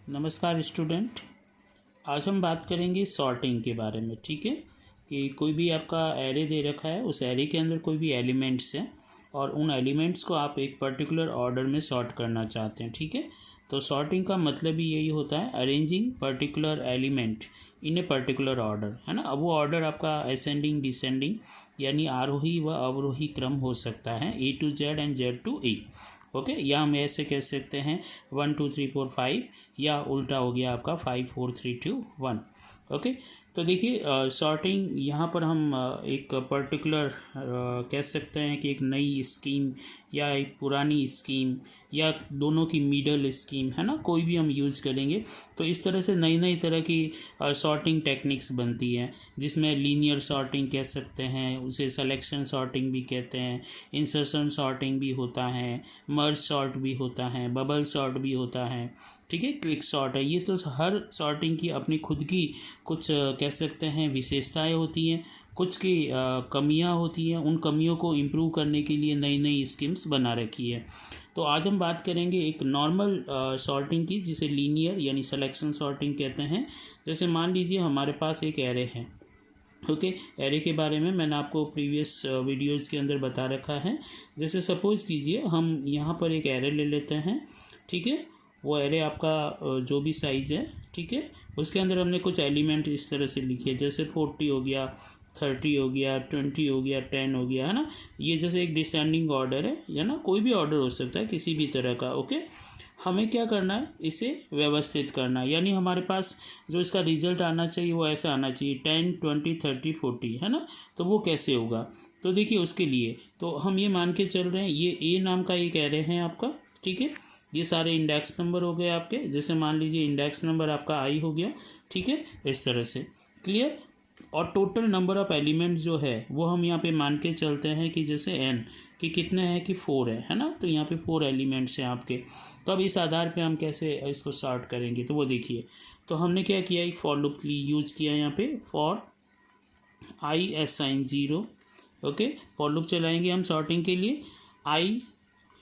नमस्कार स्टूडेंट। आज हम बात करेंगे सॉर्टिंग के बारे में। ठीक है कि कोई भी आपका एरे दे रखा है, उस एरे के अंदर कोई भी एलिमेंट्स हैं और उन एलिमेंट्स को आप एक पर्टिकुलर ऑर्डर में सॉर्ट करना चाहते हैं। ठीक है, तो सॉर्टिंग का मतलब ही यही होता है, arranging particular element in a particular order, है ना। अब वो ऑर्डर आपका असेंडिंग डिसेंडिंग यानी आरोही व अवरोही क्रम हो सकता है, A to Z and Z to A। Okay, या हम ऐसे कह सकते हैं 1 2 3 4 5, या उल्टा हो गया आपका 5 4 3 2 1। ओके, तो देखिए सॉर्टिंग यहाँ पर हम एक पर्टिकुलर कह सकते हैं कि एक नई स्कीम या एक पुरानी स्कीम या दोनों की मिडल स्कीम, है ना, कोई भी हम यूज़ करेंगे तो इस तरह से नई नई तरह की सॉर्टिंग टेक्निक्स बनती हैं, जिसमें लीनियर सॉर्टिंग कह सकते हैं, उसे सिलेक्शन सॉर्टिंग भी कहते हैं, इंसर्शन सॉर्टिंग भी होता है, मर्ज सॉर्ट भी होता है, बबल सॉर्ट भी होता है। ठीक है, क्विक सॉर्ट है। ये तो हर सॉर्टिंग की अपनी खुद की कुछ कह सकते हैं विशेषताएं होती हैं, कुछ की कमियां होती हैं। उन कमियों को इम्प्रूव करने के लिए नई नई स्कीम्स बना रखी है। तो आज हम बात करेंगे एक नॉर्मल सॉर्टिंग की, जिसे लीनियर यानी सिलेक्शन सॉर्टिंग कहते हैं। जैसे मान लीजिए हमारे पास एक एरे है। ओके, एरे के बारे में मैंने आपको प्रीवियस वीडियोज़ के अंदर बता रखा है। जैसे सपोज़ कीजिए हम यहाँ पर एक एरे ले लेते हैं। ठीक है, वो एरे आपका जो भी साइज़ है, ठीक है, उसके अंदर हमने कुछ एलिमेंट इस तरह से लिखे, जैसे 40 हो गया, 30 हो गया, 20 हो गया, 10 हो गया, है ना। ये जैसे एक डिसेंडिंग ऑर्डर है ना, कोई भी ऑर्डर हो सकता है किसी भी तरह का। ओके, हमें क्या करना है, इसे व्यवस्थित करना है, यानी हमारे पास जो इसका रिजल्ट आना चाहिए वो ऐसा आना चाहिए 10 20 30 40, है ना। तो वो कैसे होगा, तो देखिए उसके लिए तो हम ये मान के चल रहे हैं, ये ए नाम का एक एरे है आपका। ठीक है, ये सारे इंडेक्स नंबर हो गए आपके। जैसे मान लीजिए इंडेक्स नंबर आपका आई हो गया। ठीक है, इस तरह से क्लियर। और टोटल नंबर ऑफ एलिमेंट जो है वो हम यहाँ पे मान के चलते हैं कि जैसे एन कि कितने हैं कि 4 है ना। तो यहाँ पे 4 एलिमेंट्स हैं आपके। तो अब इस आधार पे हम कैसे इसको सॉर्ट करेंगे, तो वो देखिए। तो हमने क्या किया, एक फॉर लूप यूज किया यहाँ पे, for I assign 0। Okay, for loop चलाएंगे हम सॉर्टिंग के लिए, आई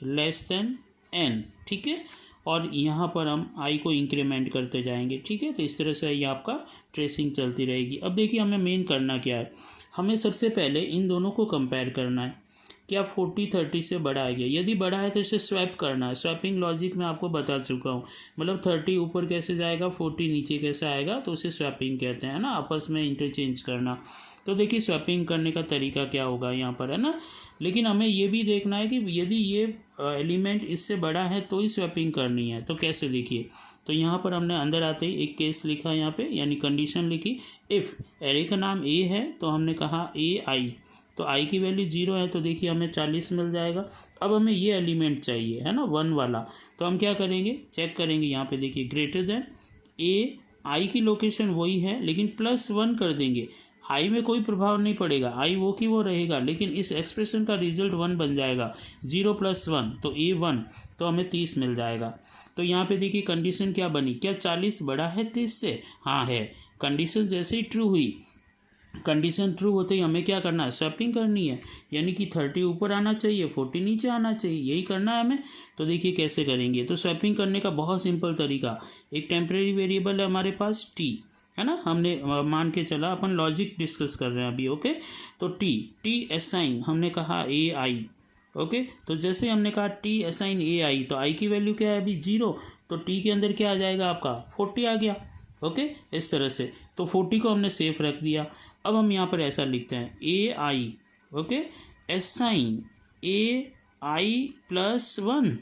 लेस देन एन। ठीक है, और यहाँ पर हम आई को इंक्रीमेंट करते जाएंगे। ठीक है, तो इस तरह से ये आपका ट्रेसिंग चलती रहेगी। अब देखिए हमें मेन करना क्या है, हमें सबसे पहले इन दोनों को कंपेयर करना है। क्या 40 30 से बड़ा है क्या? यदि बड़ा है तो इसे स्वैप करना है। स्वैपिंग लॉजिक मैं आपको बता चुका हूँ, मतलब 30 ऊपर कैसे जाएगा, 40 नीचे कैसे आएगा, तो उसे स्वैपिंग कहते हैं ना, आपस में इंटरचेंज करना। तो देखिए स्वैपिंग करने का तरीका क्या होगा यहाँ पर, है ना। लेकिन हमें ये भी देखना है कि यदि ये एलिमेंट इससे बड़ा है तो ही स्वैपिंग करनी है। तो कैसे, देखिए, तो यहाँ पर हमने अंदर आते ही एक केस लिखा यहाँ पे, यानी कंडीशन लिखी। इफ़ एरे का नाम ए है तो हमने कहा ए आई, तो आई की वैल्यू 0 है, तो देखिए हमें 40 मिल जाएगा। अब हमें ये एलिमेंट चाहिए, है ना, 1 वाला। तो हम क्या करेंगे, चेक करेंगे यहाँ पे, देखिए ग्रेटर देन ए, आई की लोकेशन वही है लेकिन +1 कर देंगे। आई में कोई प्रभाव नहीं पड़ेगा, आई वो की वो रहेगा, लेकिन इस एक्सप्रेशन का रिजल्ट 1 बन जाएगा। 0 + 1 तो ए 1, तो हमें 30 मिल जाएगा। तो यहाँ पे देखिए कंडीशन क्या बनी, क्या 40 बड़ा है 30 से? हाँ है। कंडीशन जैसे ही ट्रू हुई, कंडीशन ट्रू होते ही हमें क्या करना है, स्वैपिंग करनी है, यानी कि 30 ऊपर आना चाहिए, 40 नीचे आना चाहिए, यही करना है हमें। तो देखिए कैसे करेंगे, तो स्वैपिंग करने का बहुत सिंपल तरीका, एक टेम्परेरी वेरिएबल है हमारे पास टी, है ना, हमने मान के चला, अपन लॉजिक डिस्कस कर रहे हैं अभी। ओके, तो टी असाइन हमने कहा ए आई। ओके, तो जैसे हमने कहा टी असाइन ए आई, तो आई की वैल्यू क्या है अभी 0, तो टी के अंदर क्या आ जाएगा आपका 40 आ गया। ओके, इस तरह से तो 40 को हमने सेफ रख दिया। अब हम यहाँ पर ऐसा लिखते हैं ए आई, ओके, असाइन ए आई +1,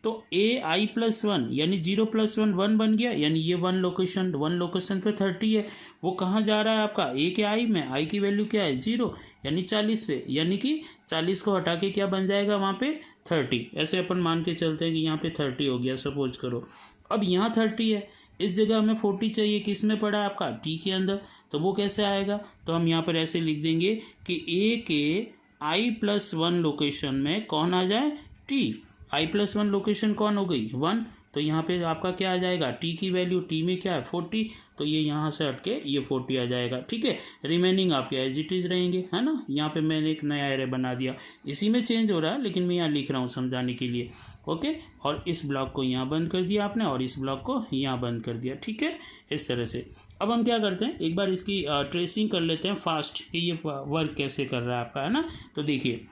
तो ए आई +1 यानी 0 + 1 1 बन गया, यानी ये 1 लोकेशन पे 30 है, वो कहाँ जा रहा है आपका ए के आई में, आई की वैल्यू क्या है 0, यानी 40 पे, यानी कि 40 को हटा के क्या बन जाएगा वहाँ पे 30। ऐसे अपन मान के चलते हैं कि यहाँ पे 30 हो गया, सपोज करो। अब यहाँ 30 है, इस जगह हमें 40 चाहिए, किस में पड़ा है आपका टी के अंदर, तो वो कैसे आएगा, तो हम यहाँ पर ऐसे लिख देंगे कि ए के आई +1 लोकेशन में कौन आ जाए, टी। i +1 लोकेशन कौन हो गई 1, तो यहाँ पे आपका क्या आ जाएगा, टी की वैल्यू, टी में क्या है 40, तो ये यहाँ से हट के ये 40 आ जाएगा। ठीक है, रिमेनिंग आपके एज इट इज़ रहेंगे, है ना। यहाँ पे मैंने एक नया एरे बना दिया, इसी में चेंज हो रहा है लेकिन मैं यहाँ लिख रहा हूँ समझाने के लिए। ओके, और इस ब्लॉक को यहाँ बंद कर दिया आपने और इस ब्लॉक को यहाँ बंद कर दिया। ठीक है, इस तरह से। अब हम क्या करते हैं, एक बार इसकी ट्रेसिंग कर लेते हैं फास्ट कि ये वर्क कैसे कर रहा है आपका, है ना। तो देखिए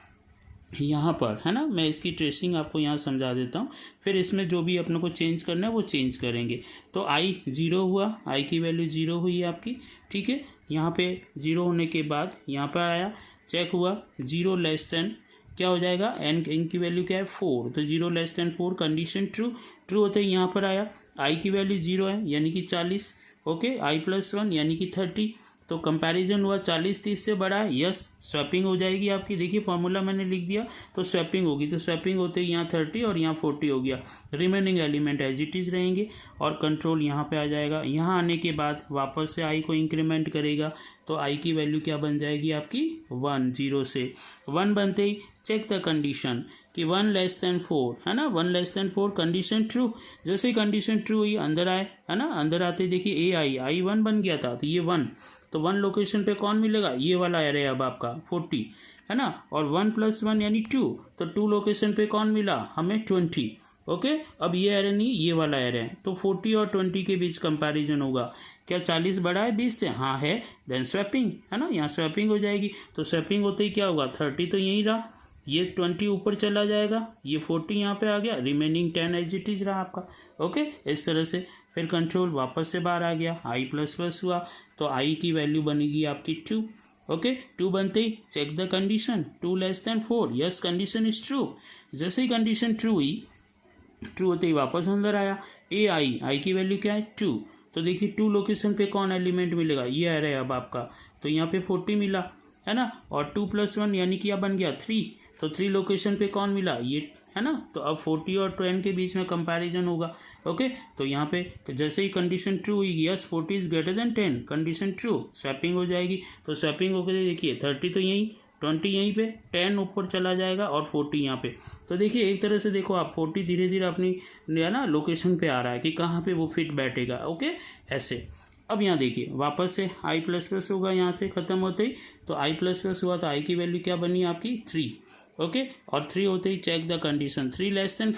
यहाँ पर, है ना, मैं इसकी ट्रेसिंग आपको यहाँ समझा देता हूँ, फिर इसमें जो भी अपने को चेंज करना है वो चेंज करेंगे। तो आई 0 हुआ, आई की वैल्यू 0 हुई है आपकी। ठीक है, यहाँ पे 0 होने के बाद यहाँ पर आया, चेक हुआ 0 लेस देन क्या हो जाएगा, एन की वैल्यू क्या है 4, तो 0 less than 4 condition true, true होते ही यहाँ पर आया आई की वैल्यू 0 है यानी कि 40। ओके, आई प्लस 1 यानी कि 30, तो कंपैरिजन हुआ 40 30 से बड़ा है, यस स्वैपिंग हो जाएगी आपकी। देखिए फॉर्मूला मैंने लिख दिया, तो स्वैपिंग होगी, तो स्वैपिंग होते ही यहाँ 30 और यहाँ 40 हो गया। Remaining element as it is रहेंगे और कंट्रोल यहाँ पे आ जाएगा। यहाँ आने के बाद वापस से आई को इंक्रीमेंट करेगा, तो आई की वैल्यू क्या बन जाएगी आपकी 1, 0 से 1 बनते ही चेक द कंडीशन कि 1 लेस देन 4, है ना, 1 लेस देन 4 कंडीशन ट्रू। जैसे ही कंडीशन ट्रू हुई अंदर आए, है ना, अंदर आते ही देखिए आई 1 बन गया था, तो ये 1, तो 1 लोकेशन पे कौन मिलेगा, ये वाला एरे अब आपका 40, है ना, और 1 + 1 यानी 2, तो 2 लोकेशन पे कौन मिला हमें 20। ओके, अब ये एरे नहीं, ये वाला एरे है, तो 40 और 20 के बीच कंपैरिजन होगा। क्या 40 बड़ा है 20 से, हाँ है, देन स्वैपिंग, है ना, यहाँ स्वैपिंग हो जाएगी। तो स्वैपिंग होते ही क्या होगा, 30 तो यहीं रहा, ये 20 ऊपर चला जाएगा, ये 40 यहाँ पे आ गया, रिमेनिंग 10 एज इट इज रहा आपका। ओके, इस तरह से फिर कंट्रोल वापस से बाहर आ गया, आई प्लस हुआ, तो आई की वैल्यू बनेगी आपकी 2। ओके, 2 बनते ही check the condition 2 less than 4, yes condition is true. जैसे ही कंडीशन ट्रू हुई, ट्रू होते ही वापस अंदर आया, आई की वैल्यू क्या है 2, तो देखिए 2 लोकेशन पे कौन एलिमेंट मिलेगा, ये आ रहा है अब आपका, तो यहाँ पे 40 मिला, है ना, और 2 + 1 यानी कि क्या बन गया 3, तो 3 लोकेशन पे कौन मिला, ये, है ना, तो अब 40 और 10 के बीच में कंपैरिजन होगा। ओके, तो यहाँ पे जैसे ही कंडीशन ट्रू हुई, yes 40 is greater than 10, condition true, swapping हो जाएगी, तो स्वैपिंग होकर देखिए 30 तो यहीं, 20 यहीं पे, 10 ऊपर चला जाएगा और 40 यहाँ पे। तो देखिए एक तरह से देखो आप 40 धीरे धीरे अपनी ना लोकेशन पे आ रहा है कि कहाँ पे वो फिट बैठेगा। ओके, ऐसे। अब यहाँ देखिए वापस से आई प्लस होगा, यहाँ से ख़त्म होते ही, तो आई प्लस हुआ, तो आई की वैल्यू क्या बनी आपकी 3। ओके, और 3 होते ही check the condition 3 less than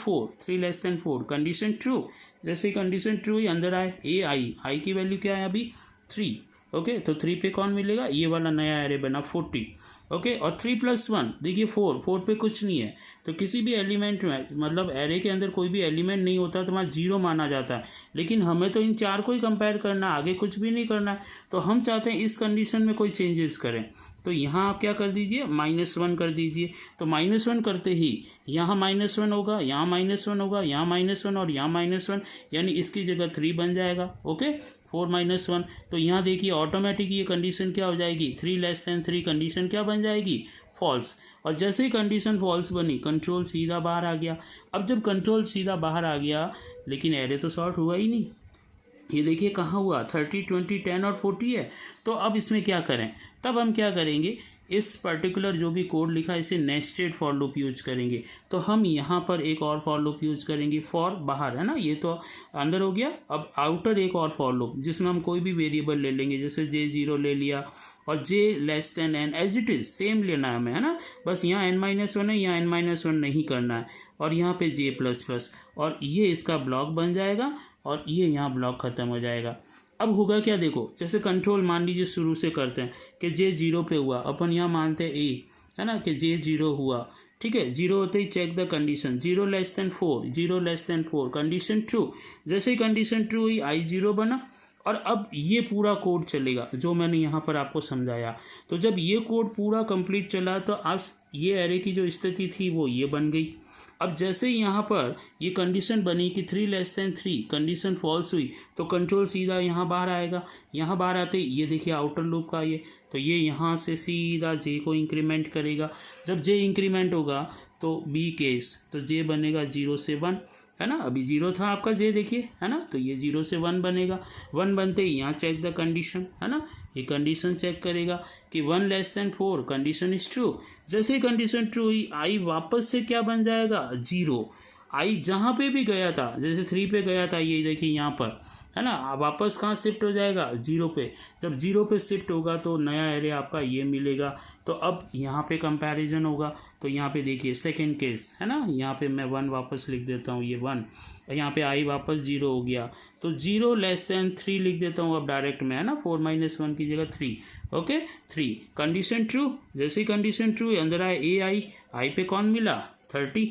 4 condition true. जैसे ही कंडीशन ट्रू हुई अंदर आए आई की वैल्यू क्या है अभी 3। ओके, तो 3 पे कौन मिलेगा, ये वाला नया एरे बना 40। ओके, और 3 + 1 देखिए 4 पे कुछ नहीं है, तो किसी भी एलिमेंट में, मतलब एरे के अंदर कोई भी एलिमेंट नहीं होता तो वहाँ 0 माना जाता है, लेकिन हमें तो इन 4 को ही कंपेयर करना, आगे कुछ भी नहीं करना है। तो हम चाहते हैं इस कंडीशन में कोई चेंजेस करें, तो यहाँ आप क्या कर दीजिए -1 कर दीजिए। तो -1 करते ही यहाँ -1 होगा, यहाँ -1 होगा, यहाँ -1 और यहाँ -1, यानी इसकी जगह 3 बन जाएगा। ओके, 4 - 1, तो यहाँ देखिए ऑटोमेटिक ये कंडीशन क्या हो जाएगी 3 लेस देन 3, कंडीशन क्या बन जाएगी फॉल्स। और जैसे ही कंडीशन फॉल्स बनी कंट्रोल सीधा बाहर आ गया। अब जब कंट्रोल सीधा बाहर आ गया, लेकिन एरे तो सॉर्ट हुआ ही नहीं, ये देखिए कहाँ हुआ 30 20 10 और 40 है। तो अब इसमें क्या करें, तब हम क्या करेंगे, इस पर्टिकुलर जो भी कोड लिखा है इसे नेस्टेड फॉर लूप यूज करेंगे। तो हम यहाँ पर एक और फॉर लूप यूज करेंगे, फॉर बाहर, है ना, ये तो अंदर हो गया। अब आउटर एक और फॉर लूप जिसमें हम कोई भी वेरिएबल ले लेंगे, जैसे J0 ले लिया और J less than n, as it is same लेना है हमें, है ना, बस यहाँ n-1 है, यहाँ n-1 नहीं करना है, और यहाँ पे J++, और ये इसका ब्लॉक बन जाएगा और ये यहाँ ब्लॉक खत्म हो जाएगा। अब होगा क्या, देखो जैसे कंट्रोल मान लीजिए शुरू से करते हैं कि J0 पे हुआ, अपन यहाँ मानते हैं A, है ना, कि J0 हुआ, ठीक है, 0 होते ही check the condition 0 less than 4 condition true. जैसे ही कंडीशन ट्रू हुई I0 बना, और अब ये पूरा कोड चलेगा जो मैंने यहाँ पर आपको समझाया। तो जब ये कोड पूरा कंप्लीट चला तो अब ये एरे की जो स्थिति थी वो ये बन गई। अब जैसे ही यहाँ पर ये कंडीशन बनी कि 3 लेस देन 3, कंडीशन फॉल्स हुई, तो कंट्रोल सीधा यहाँ बाहर आएगा। यहाँ बाहर आते ही ये देखिए आउटर लूप का ये, तो ये यहाँ से सीधा J को इंक्रीमेंट करेगा। जब J इंक्रीमेंट होगा तो बी केस, तो J बनेगा 0 से 1, है ना, अभी 0 था आपका J देखिए, है ना, तो ये 0 से 1 बनेगा। 1 बनते ही यहाँ चेक द कंडीशन, है ना, ये कंडीशन चेक करेगा कि 1 less than 4, condition is true. जैसे ही कंडीशन ट्रू हुई आई वापस से क्या बन जाएगा 0, आई जहाँ पे भी गया था, जैसे 3 पे गया था, ये देखिए यहाँ पर है ना, वापस कहाँ शिफ्ट हो जाएगा 0 पे। जब 0 पे शिफ्ट होगा तो नया एरे आपका ये मिलेगा। तो अब यहाँ पे कंपैरिजन होगा। तो यहाँ पे देखिए सेकंड केस है ना, यहाँ पे मैं 1 वापस लिख देता हूँ, ये 1, यहाँ पे आई वापस 0 हो गया, तो 0 लेस देन 3 लिख देता हूँ अब डायरेक्ट में, है ना, 4 - 1 की जगह 3। ओके 3 कंडीशन ट्रू, जैसे ही कंडीशन ट्रू अंदर आए ए आई पे कौन मिला 30।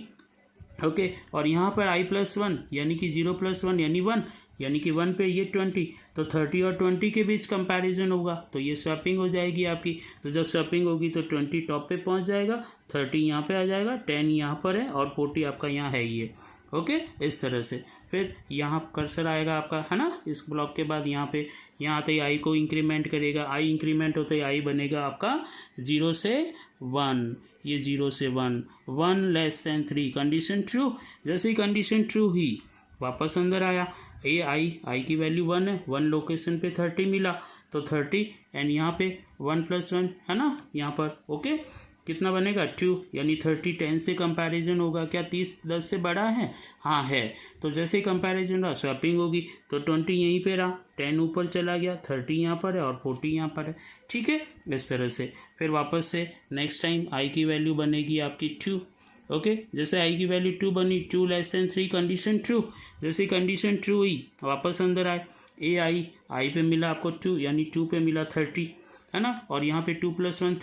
ओके और यहाँ पर i+1 यानी कि 0+1 यानी 1, यानी कि 1 पे ये 20, तो 30 और 20 के बीच कंपैरिजन होगा, तो ये स्वैपिंग हो जाएगी आपकी। तो जब स्वैपिंग होगी तो 20 टॉप पे पहुँच जाएगा, 30 यहाँ पे आ जाएगा, 10 यहाँ पर है और 40 आपका यहाँ है ये। ओके इस तरह से फिर यहाँ कर्सर आएगा आपका, है ना, इस ब्लॉक के बाद यहाँ पे, यहाँ आते ही आई को इंक्रीमेंट करेगा, आई इंक्रीमेंट होते ही आई बनेगा आपका 0 से 1, ये 0 से 1, 1 लेस देन 3 कंडीशन ट्रू। जैसे ही कंडीशन ट्रू हुई वापस अंदर आया, ए आई की वैल्यू 1 है, 1 लोकेशन पे 30 मिला, तो 30 एंड यहाँ पे 1+1 है ना यहाँ पर। ओके कितना बनेगा 2, यानी 30 10 से कंपैरिजन होगा। क्या 30 10 से बड़ा है? हाँ है। तो जैसे ही कंपैरिजन रहा स्वैपिंग होगी, तो 20 यहीं पे रहा, 10 ऊपर चला गया, 30 यहाँ पर है और 40 यहाँ पर है। ठीक है इस तरह से फिर वापस से नेक्स्ट टाइम आई की वैल्यू बनेगी आपकी 2। ओके जैसे आई की वैल्यू 2 बनी, 2 लेस देन 3 कंडीशन ट्रू। जैसे कंडीशन ट्रू हुई वापस अंदर आए, ए आई पे मिला आपको 2, यानी 2 पे मिला 30 है ना, और यहाँ पे 2+1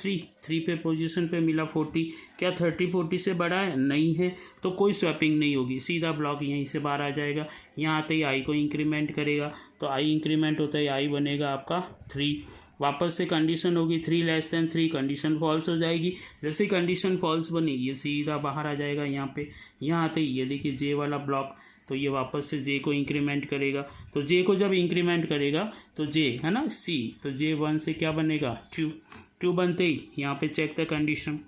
3 पे पोजीशन पे मिला 40। क्या 30 40 से बड़ा है? नहीं है, तो कोई स्वैपिंग नहीं होगी, सीधा ब्लॉक यहीं से बाहर आ जाएगा। यहाँ आते ही आई को इंक्रीमेंट करेगा, तो आई इंक्रीमेंट होता है आई बनेगा आपका 3। वापस से कंडीशन होगी 3 लेस देन 3, कंडीशन फॉल्स हो जाएगी। जैसे कंडीशन फॉल्स बनी ये सीधा बाहर आ जाएगा यहाँ पे। यहाँ आते ही ये देखिए जे वाला ब्लॉक, तो ये वापस से जे को इंक्रीमेंट करेगा। तो जे को जब इंक्रीमेंट करेगा तो जे है ना सी, तो जे 1 से क्या बनेगा 2 बनते ही यहाँ पे चेक द कंडीशन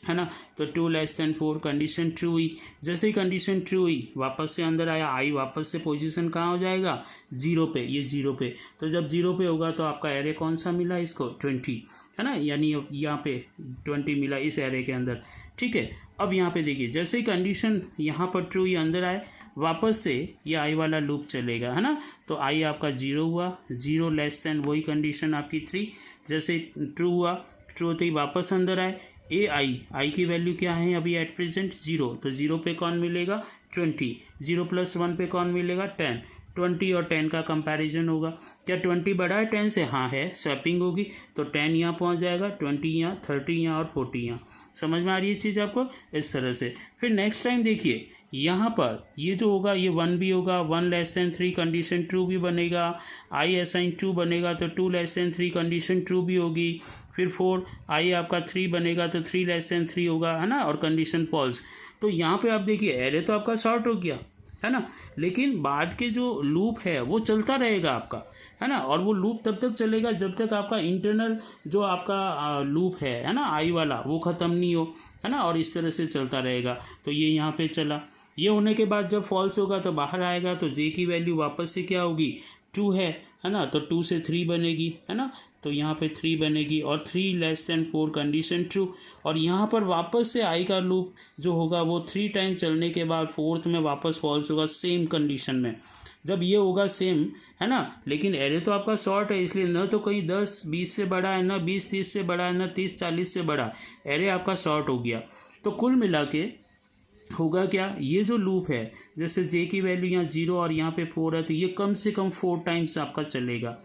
है ना, तो 2 लेस देन 4 कंडीशन ट्रू हुई। जैसे ही कंडीशन ट्रू हुई वापस से अंदर आया, आई वापस से पोजीशन कहाँ हो जाएगा 0 पे, ये 0 पे। तो जब 0 पे होगा तो आपका एरे कौन सा मिला इसको 20 है ना, यानी यहाँ पे 20 मिला इस एरे के अंदर। ठीक है अब यहाँ पे देखिए जैसे ही कंडीशन यहाँ पर ट्रू ये अंदर आए, वापस से ये आई वाला लूप चलेगा है ना, तो आई आपका 0 हुआ, 0 लेस देन वही कंडीशन आपकी 3। जैसे ट्रू हुआ, ट्रू होते ही वापस अंदर आए, ए आई की वैल्यू क्या है अभी एट प्रेजेंट 0, तो 0 पे कौन मिलेगा 20, 0+1 पे कौन मिलेगा 10, 20 और 10 का कंपैरिजन होगा। क्या 20 बड़ा है 10 से? हाँ है, स्वैपिंग होगी तो 10 यहाँ पहुँच जाएगा, 20 यहाँ, 30 यहाँ और 40 यहाँ। समझ में आ रही है चीज़ आपको इस तरह से। फिर नेक्स्ट टाइम देखिए यहाँ पर ये जो होगा ये 1 भी होगा, 1 लेस देन 3 कंडीशन ट्रू भी बनेगा, आई असाइन 2 बनेगा तो 2 लेस देन 3 कंडीशन ट्रू भी होगी। फिर 4 आई आपका 3 बनेगा तो 3 लेस देन 3 होगा है ना, और कंडीशन फॉल्स। तो यहाँ पे आप देखिए एरे तो आपका शॉर्ट हो गया है ना, लेकिन बाद के जो लूप है वो चलता रहेगा आपका है ना, और वो लूप तब तक चलेगा जब तक आपका इंटरनल जो आपका लूप है ना आई वाला, वो ख़त्म नहीं हो है ना, और इस तरह से चलता रहेगा। तो ये यहाँ पे चला, ये होने के बाद जब फॉल्स होगा तो बाहर आएगा, तो जे की वैल्यू वापस से क्या होगी 2 है ना, तो 2 से 3 बनेगी है ना, तो यहाँ पे 3 बनेगी और 3 लेस देन 4 कंडीशन ट्रू। और यहाँ पर वापस से आई का लूप जो होगा वो 3 टाइम चलने के बाद 4th में वापस फॉल्स होगा सेम कंडीशन में। जब ये होगा सेम है ना, लेकिन एरे तो आपका शॉर्ट है, इसलिए न तो कहीं 10 20 से बड़ा है, न 20 30 से बड़ा है, न 30 40 से बड़ा, एरे आपका शॉर्ट हो गया। तो कुल मिला के होगा क्या, ये जो लूप है जैसे जे की वैल्यू यहाँ 0 और यहाँ पे 4 है, तो ये कम से कम 4 टाइम्स आपका चलेगा।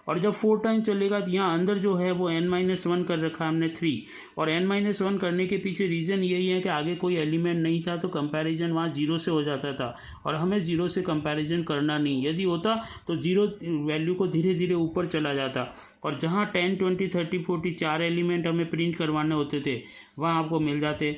और जब 4 टाइम चलेगा तो यहाँ अंदर जो है वो n-1 कर रखा है हमने 3, और n-1 करने के पीछे रीज़न यही है कि आगे कोई एलिमेंट नहीं था तो कंपैरिजन वहाँ 0 से हो जाता था, और हमें 0 से कंपैरिजन करना नहीं, यदि होता तो 0 वैल्यू को धीरे धीरे ऊपर चला जाता, और जहाँ 10 20 30 40 4 एलिमेंट हमें प्रिंट करवाने होते थे वहाँ आपको मिल जाते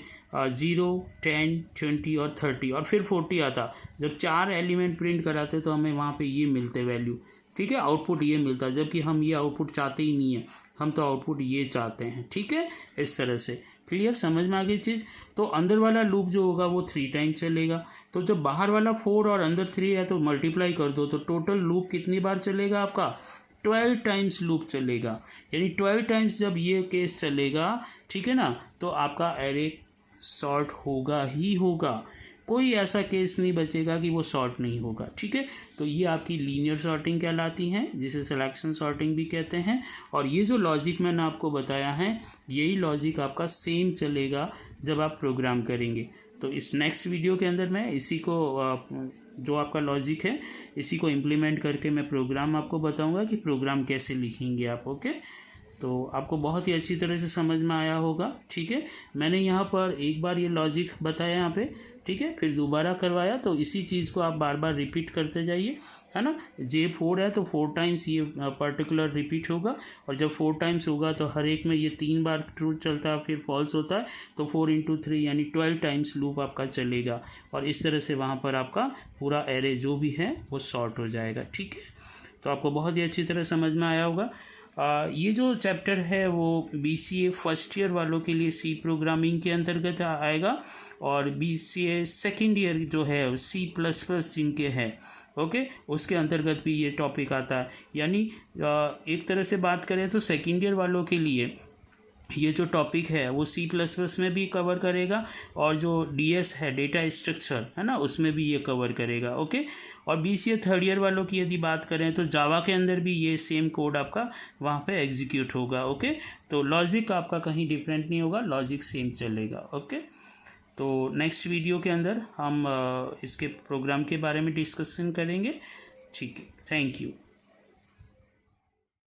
0 10 20 और 30, और फिर 40 आता। जब 4 एलिमेंट प्रिंट कराते तो हमें वहाँ पे ये मिलते वैल्यू, ठीक है, आउटपुट ये मिलता, जबकि हम ये आउटपुट चाहते ही नहीं है, हम तो आउटपुट ये चाहते हैं। ठीक है इस तरह से क्लियर, समझ में आ गई चीज़। तो अंदर वाला लूप जो होगा वो 3 टाइम चलेगा, तो जब बाहर वाला 4 और अंदर 3 है तो मल्टीप्लाई कर दो, तो टोटल लूप कितनी बार चलेगा आपका 12 टाइम्स लूप चलेगा, यानी 12 टाइम्स जब ये केस चलेगा, ठीक है ना, तो आपका एरे शॉर्ट होगा ही होगा। कोई ऐसा केस नहीं बचेगा कि वो सॉर्ट नहीं होगा, ठीक है। तो ये आपकी लीनियर सॉर्टिंग कहलाती है, जिसे सिलेक्शन सॉर्टिंग भी कहते हैं। और ये जो लॉजिक मैंने आपको बताया है, यही लॉजिक आपका सेम चलेगा जब आप प्रोग्राम करेंगे। तो इस नेक्स्ट वीडियो के अंदर मैं इसी को जो आपका लॉजिक है इसी को इम्प्लीमेंट करके मैं प्रोग्राम आपको बताऊंगा कि प्रोग्राम कैसे लिखेंगे आप। ओके, तो आपको बहुत ही अच्छी तरह से समझ में आया होगा, ठीक है। मैंने यहाँ पर एक बार ये लॉजिक बताया यहाँ पे, ठीक है, फिर दोबारा करवाया, तो इसी चीज़ को आप बार बार रिपीट करते जाइए, है ना। J4 है तो 4 टाइम्स ये पर्टिकुलर रिपीट होगा, और जब 4 टाइम्स होगा तो हर एक में ये 3 बार ट्रू चलता है फिर फॉल्स होता है, तो 4 × 3 यानी 12 टाइम्स लूप आपका चलेगा, और इस तरह से वहाँ पर आपका पूरा एरे जो भी है वो सॉर्ट हो जाएगा, ठीक है। तो आपको बहुत ही अच्छी तरह समझ में आया होगा। ये जो चैप्टर है वो BCA फर्स्ट ईयर वालों के लिए C प्रोग्रामिंग के अंतर्गत आएगा, और BCA सेकेंड ईयर जो है C++ जिनके हैं, ओके, उसके अंतर्गत भी ये टॉपिक आता है। यानी एक तरह से बात करें तो सेकेंड ईयर वालों के लिए ये जो टॉपिक है वो C++ में भी कवर करेगा, और जो DS है डेटा स्ट्रक्चर है ना, उसमें भी ये कवर करेगा, ओके। और BCA थर्ड ईयर वालों की यदि बात करें तो जावा के अंदर भी ये सेम कोड आपका वहाँ पे एग्जीक्यूट होगा, ओके। तो लॉजिक आपका कहीं डिफरेंट नहीं होगा, लॉजिक सेम चलेगा, ओके। तो नेक्स्ट वीडियो के अंदर हम इसके प्रोग्राम के बारे में डिस्कशन करेंगे, ठीक है। Thank you.